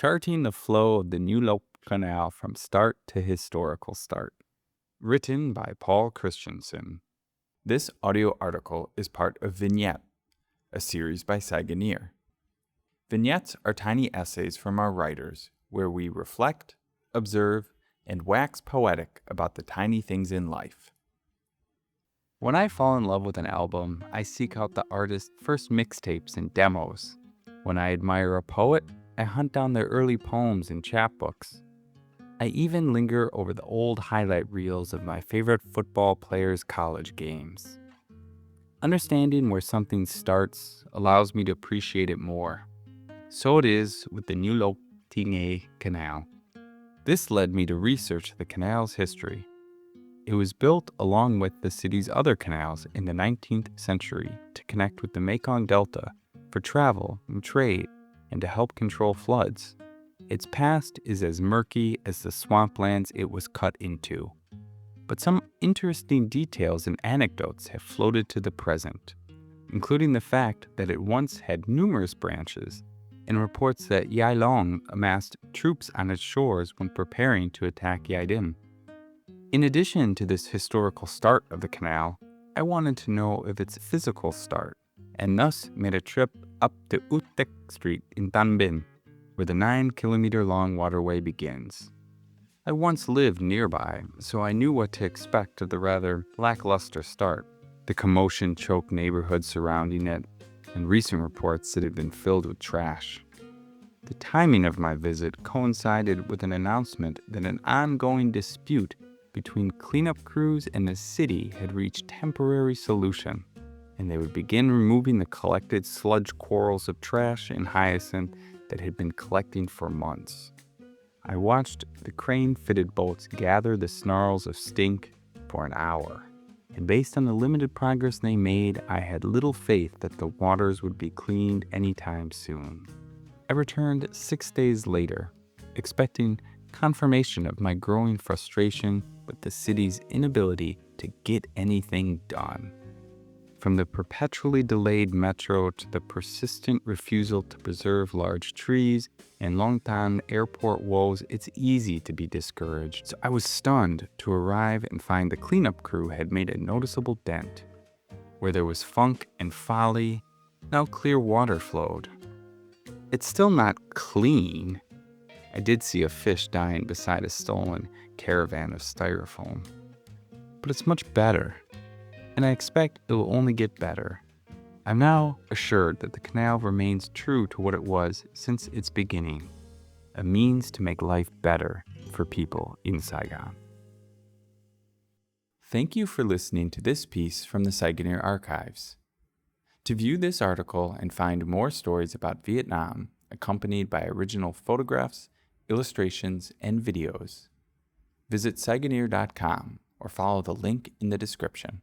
Charting the Flow of the Nhiêu Lộc Canal from Start to Historical Start. Written by Paul Christiansen. This audio article is part of Vignette, a series by Saigoneers. Vignettes are tiny essays from our writers where we reflect, observe, and wax poetic about the tiny things in life. When I fall in love with an album, I seek out the artist's first mixtapes and demos. When I admire a poet, I hunt down their early poems and chapbooks. I even linger over the old highlight reels of my favorite football players' college games. Understanding where something starts allows me to appreciate it more. So it is with the Nhiêu Lộc Canal. This led me to research the canal's history. It was built along with the city's other canals in the 19th century to connect with the Mekong Delta for travel and trade and to help control floods. Its past is as murky as the swamplands it was cut into. But some interesting details and anecdotes have floated to the present, including the fact that it once had numerous branches and reports that Gia Long amassed troops on its shores when preparing to attack Gia Dinh. In addition to this historical start of the canal, I wanted to know of its physical start, and thus made a trip up to Út Tịch Street in Tân Bình, where the 9-kilometer-long waterway begins. I once lived nearby, so I knew what to expect of the rather lackluster start, the commotion-choked neighborhood surrounding it, and recent reports that it had been filled with trash. The timing of my visit coincided with an announcement that an ongoing dispute between cleanup crews and the city had reached temporary solution, and they would begin removing the collected sludge corals of trash and hyacinth that had been collecting for months. I watched the crane-fitted boats gather the snarls of stink for an hour, and based on the limited progress they made, I had little faith that the waters would be cleaned anytime soon. I returned 6 days later, expecting confirmation of my growing frustration with the city's inability to get anything done. From the perpetually delayed metro to the persistent refusal to preserve large trees and Long Tan airport woes, it's easy to be discouraged. So I was stunned to arrive and find the cleanup crew had made a noticeable dent. Where there was funk and folly, now clear water flowed. It's still not clean. I did see a fish dying beside a stolen caravan of styrofoam. But it's much better, and I expect it will only get better. I'm now assured that the canal remains true to what it was since its beginning, a means to make life better for people in Saigon. Thank you for listening to this piece from the Saigoneers archives. To view this article and find more stories about Vietnam, accompanied by original photographs, illustrations, and videos, visit Saigoneers.com or follow the link in the description.